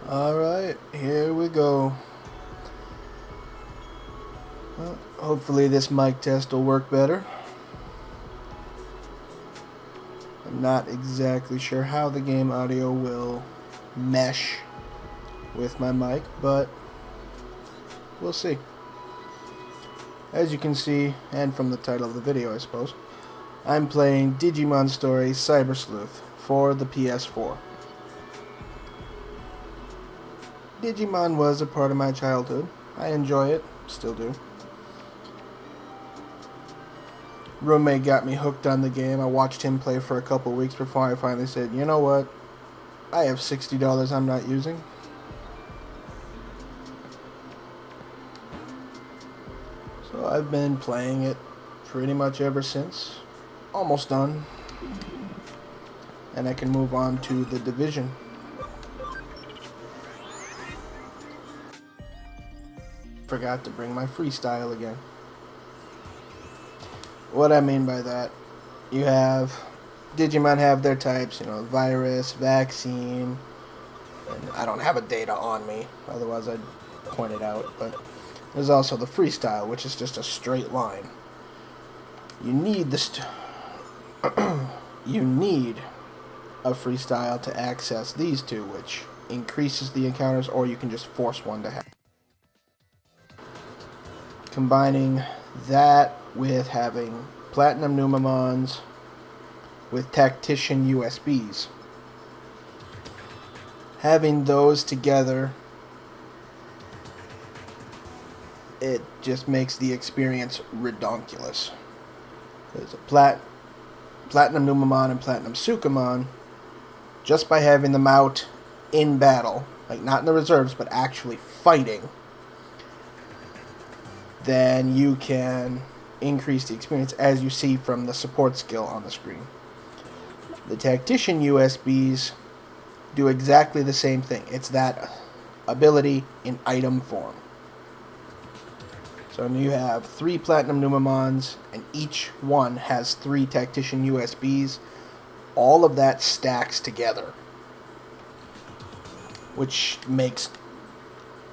Alright, here we go. Well, hopefully this mic test will work better. I'm not exactly sure how the game audio will mesh with my mic, but we'll see. As you can see, and from the title of the video I suppose, I'm playing Digimon Story Cyber Sleuth for the PS4. Digimon was a part of my childhood. I enjoy it, still do. Roommate got me hooked on the game. I watched him play for a couple weeks before I finally said, you know what, I have $60 I'm not using. So I've been playing it pretty much ever since. Almost done. And I can move on to the Division. Forgot to bring my freestyle again. What I mean by that, you have Digimon have their types, virus, vaccine, and I don't have a data on me, otherwise I'd point it out, but there's also the freestyle, which is just a straight line. You need you need a freestyle to access these two, which increases the encounters, or you can just force one to happen. Combining that with having Platinum Numamons with Tactician USBs. Having those together, it just makes the experience redonkulous. There's a Platinum Numamon and Platinum Sukamon, just by having them out in battle, like not in the reserves, but actually fighting, then you can increase the experience, as you see from the support skill on the screen. The Tactician USBs do exactly the same thing. It's that ability in item form. So you have 3 Platinum Numamons, and each one has 3 Tactician USBs. All of that stacks together, which makes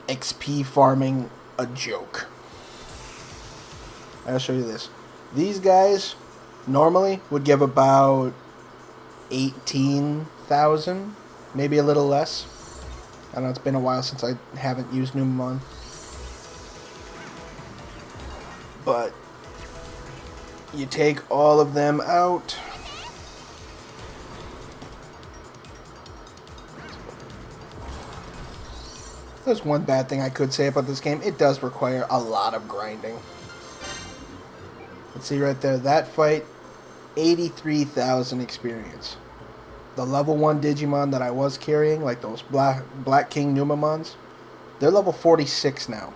XP farming a joke. I'll show you this. These guys normally would give about 18,000, maybe a little less. I don't know, it's been a while since I haven't used Numamon. But you take all of them out. There's one bad thing I could say about this game. It does require a lot of grinding. Let's see right there, that fight, 83,000 experience. The level 1 Digimon that I was carrying, like those Black King Numamons, they're level 46 now.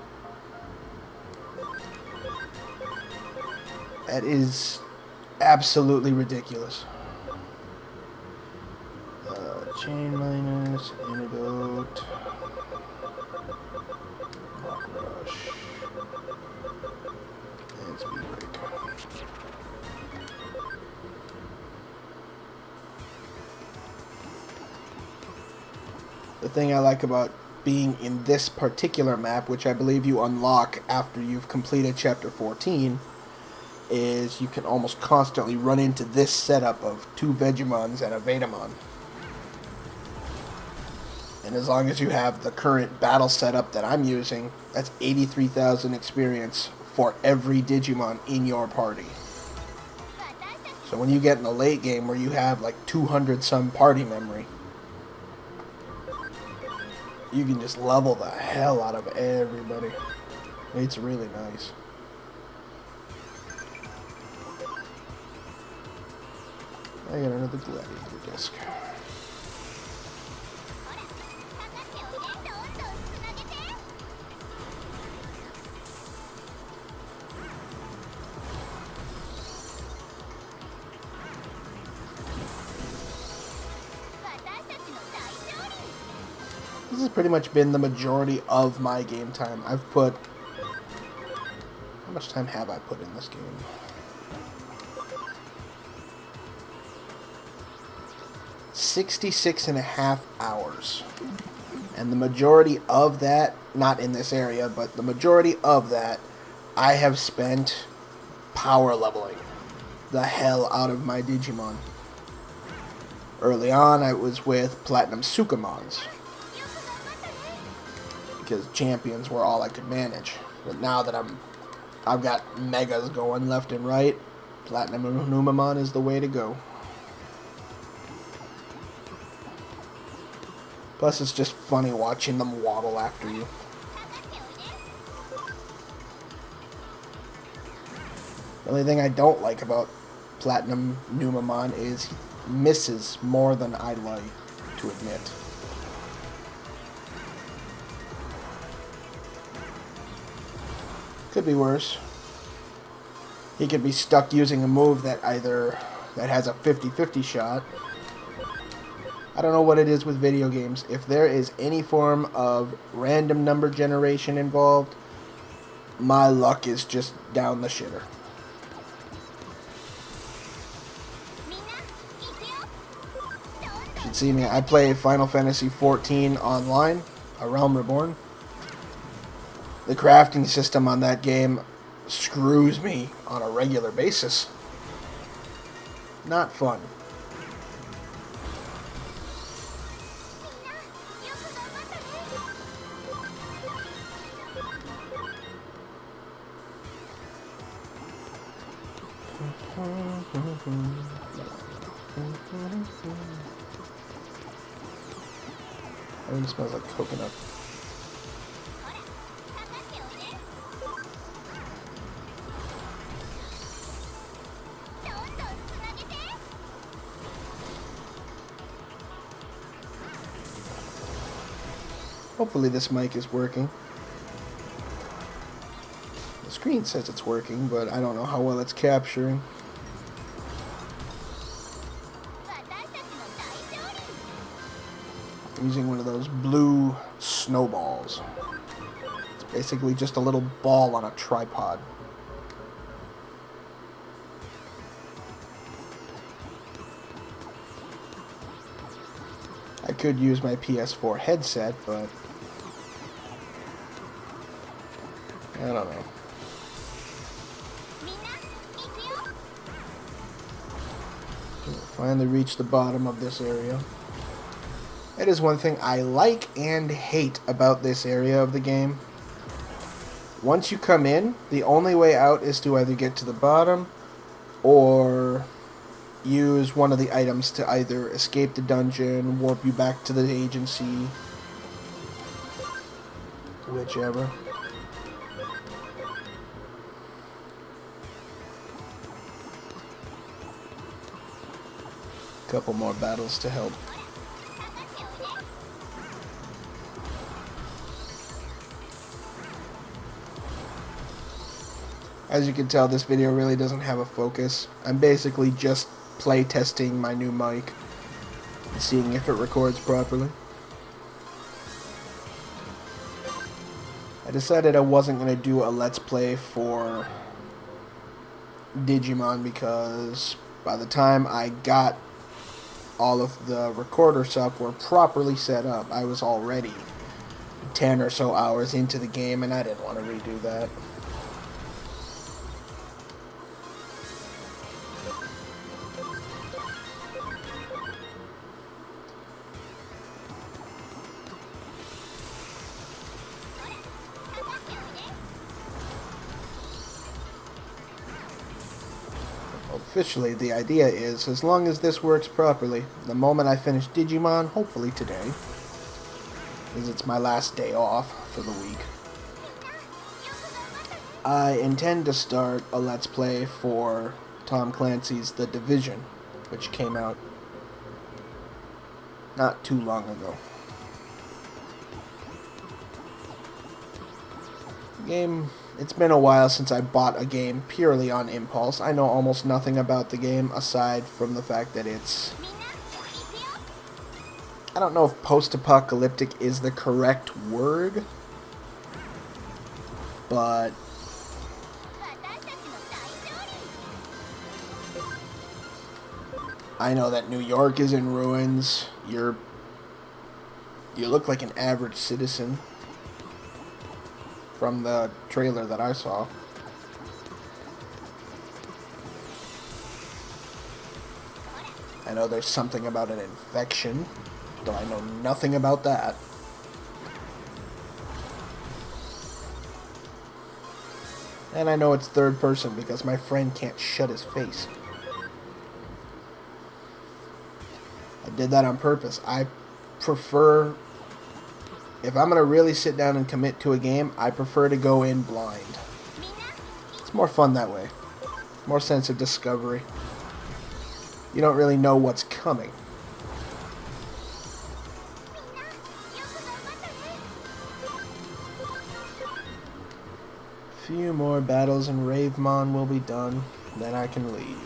That is absolutely ridiculous. Chain minus, antidote, rock rush, and speed break. The thing I like about being in this particular map, which I believe you unlock after you've completed Chapter 14, is you can almost constantly run into this setup of 2 Vegemons and a Vetamon. And as long as you have the current battle setup that I'm using, that's 83,000 experience for every Digimon in your party. So when you get in the late game where you have like 200 some party memory, you can just level the hell out of everybody. It's really nice. I got another gladiator disc. This has pretty much been the majority of my game time. I've put... How much time have I put in this game? 66.5 hours. And the majority of that, not in this area, but the majority of that, I have spent power leveling the hell out of my Digimon. Early on, I was with Platinum Sukamons, because champions were all I could manage. But now that I've got megas going left and right, Platinum Numamon is the way to go. Plus, it's just funny watching them waddle after you. The only thing I don't like about Platinum Numamon is he misses more than I like to admit. Could be worse. He could be stuck using a move that has a 50-50 shot. I don't know what it is with video games. If there is any form of random number generation involved, my luck is just down the shitter. You should see me. I play Final Fantasy XIV online, A Realm Reborn. The crafting system on that game screws me on a regular basis. Not fun. It smells like coconut. Hopefully this mic is working. The screen says it's working, but I don't know how well it's capturing. I'm using one of those blue snowballs. It's basically just a little ball on a tripod. I could use my PS4 headset, but I don't know. Finally reached the bottom of this area. That is one thing I like and hate about this area of the game. Once you come in, the only way out is to either get to the bottom or use one of the items to either escape the dungeon, warp you back to the agency, whichever. Couple more battles to help. As you can tell, this video really doesn't have a focus. I'm basically just play testing my new mic and seeing if it records properly. I decided I wasn't going to do a Let's Play for Digimon because by the time I got all of the recorder software properly set up, I was already 10 or so hours into the game and I didn't want to redo that. Officially, the idea is, as long as this works properly, the moment I finish Digimon, hopefully today, as it's my last day off for the week, I intend to start a Let's Play for Tom Clancy's The Division, which came out not too long ago. Game... It's been a while since I bought a game purely on impulse. I know almost nothing about the game aside from the fact that it's... I don't know if post-apocalyptic is the correct word, but... I know that New York is in ruins. You're You look like an average citizen from the trailer that I saw. I know there's something about an infection, though I know nothing about that. And I know it's third person because my friend can't shut his face. I did that on purpose. I prefer, if I'm going to really sit down and commit to a game, I prefer to go in blind. It's more fun that way. More sense of discovery. You don't really know what's coming. A few more battles in Ravemon will be done, then I can leave.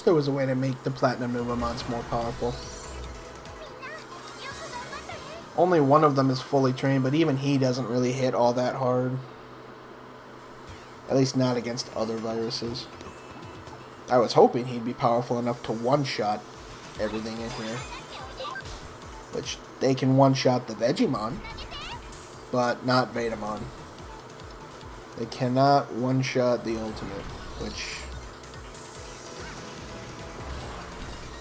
There was a way to make the Platinum Numamons more powerful. Only one of them is fully trained, but even he doesn't really hit all that hard. At least not against other viruses. I was hoping he'd be powerful enough to one-shot everything in here. Which, they can one-shot the Digimon, but not Vetamon. They cannot one-shot the Ultimate, which...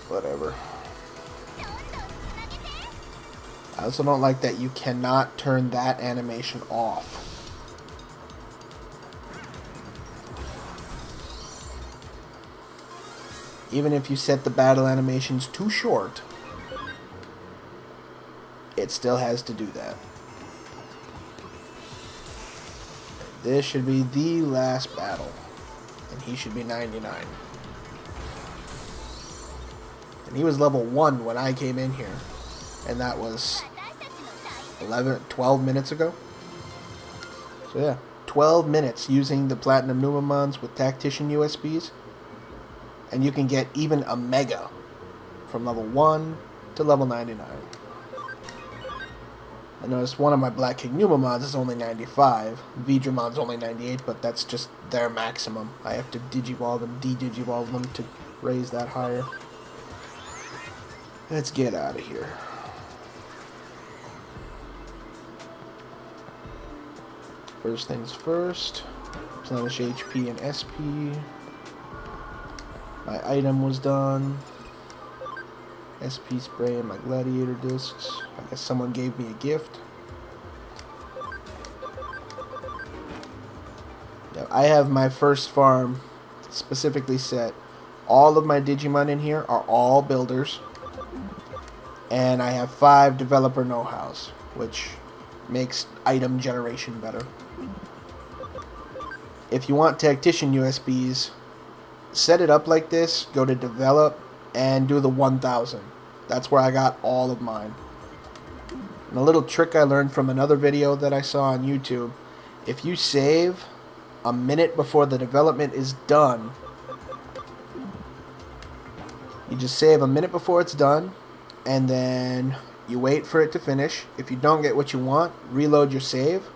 whatever. I also don't like that you cannot turn that animation off. Even if you set the battle animations too short, it still has to do that. This should be the last battle, and he should be 99. And he was level 1 when I came in here. And that was 12 minutes ago. So yeah, 12 minutes using the Platinum Numamons with Tactician USBs. And you can get even a Mega from level 1 to level 99. I noticed one of my Black King Numamons is only 95. Vedramon's only 98, but that's just their maximum. I have to Digivolve and de-Digivolve them to raise that higher. Let's get out of here. First things first. Replenish HP and SP. My item was done. SP spray and my gladiator discs. I guess someone gave me a gift. Now, I have my first farm specifically set. All of my Digimon in here are all builders. And I have 5 developer know-hows, which makes item generation better. If you want Tactician USBs, set it up like this, go to develop, and do the 1000. That's where I got all of mine. And a little trick I learned from another video that I saw on YouTube, if you save a minute before the development is done, you just save a minute before it's done, and then you wait for it to finish. If you don't get what you want, reload your save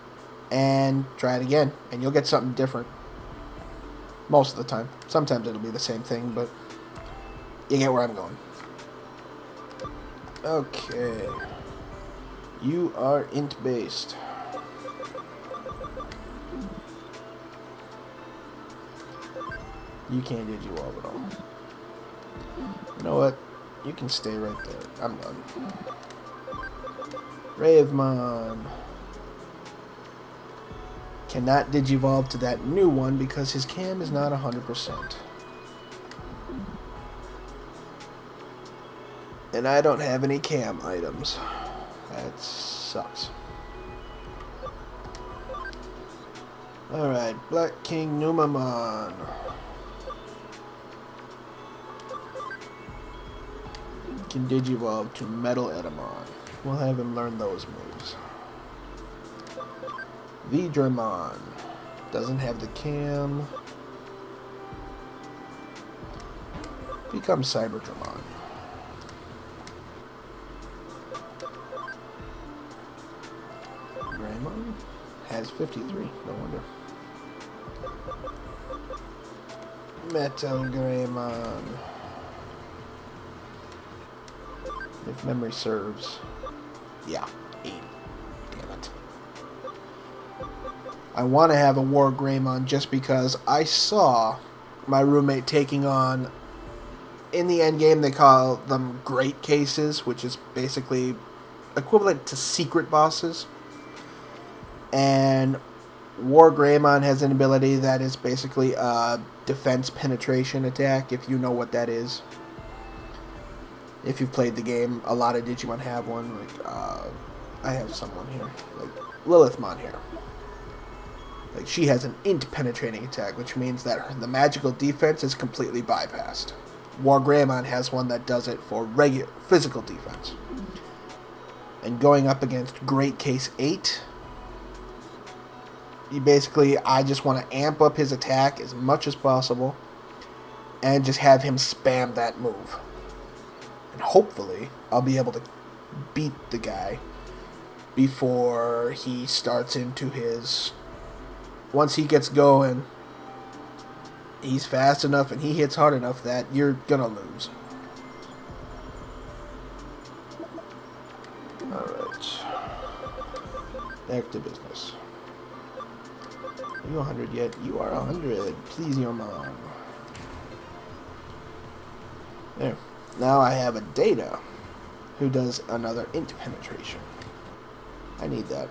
and try it again, and you'll get something different. Most of the time. Sometimes it'll be the same thing, but you get where I'm going. Okay. You are int-based. You can't Digivolve at all. You know what? You can stay right there. I'm done. Ravemon cannot Digivolve to that new one because his cam is not 100%. And I don't have any cam items. That sucks. Alright, Black King Numamon. Can Digivolve to Metal Edamon. We'll have him learn those moves. Vidramon. Doesn't have the cam. Becomes Cyberdramon. Greymon has 53, no wonder. Metal Greymon. If memory serves. Yeah, 80. Damn it. I want to have a War Greymon just because I saw my roommate taking on, in the end game they call them Great Cases, which is basically equivalent to secret bosses. And War Greymon has an ability that is basically a defense penetration attack, if you know what that is. If you've played the game, a lot of Digimon have one. Like, I have someone here, like Lilithmon here. Like, she has an int penetrating attack, which means that the magical defense is completely bypassed. War Greymon has one that does it for regular physical defense. And going up against Great Case 8, I just want to amp up his attack as much as possible and just have him spam that move. And hopefully, I'll be able to beat the guy before he starts into his... Once he gets going, he's fast enough and he hits hard enough that you're gonna lose. Alright. Back to business. Are you 100 yet? You are 100. Please, your mom. There. Now I have a Data who does another int penetration. I need that.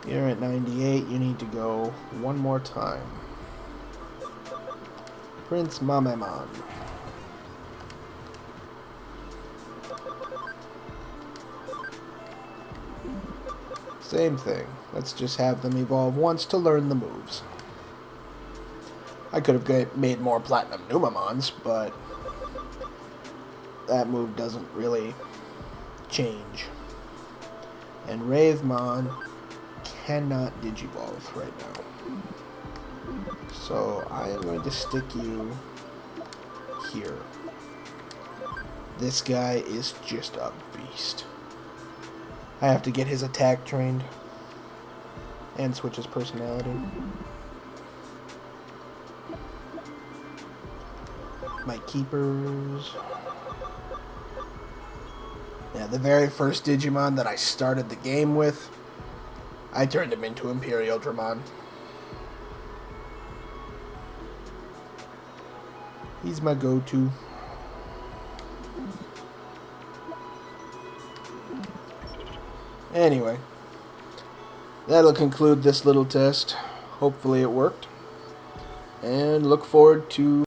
You're at 98. You need to go one more time. Prince Mamemon. Same thing. Let's just have them evolve once to learn the moves. I could have made more Platinum Numamons, but that move doesn't really change. And Wravemon cannot Digivolve right now. So I am going to stick you here. This guy is just a beast. I have to get his attack trained and switch his personality. My keepers. Yeah, the very first Digimon that I started the game with, I turned him into Imperial Dramon. He's my go-to. Anyway, that'll conclude this little test. Hopefully it worked. And look forward to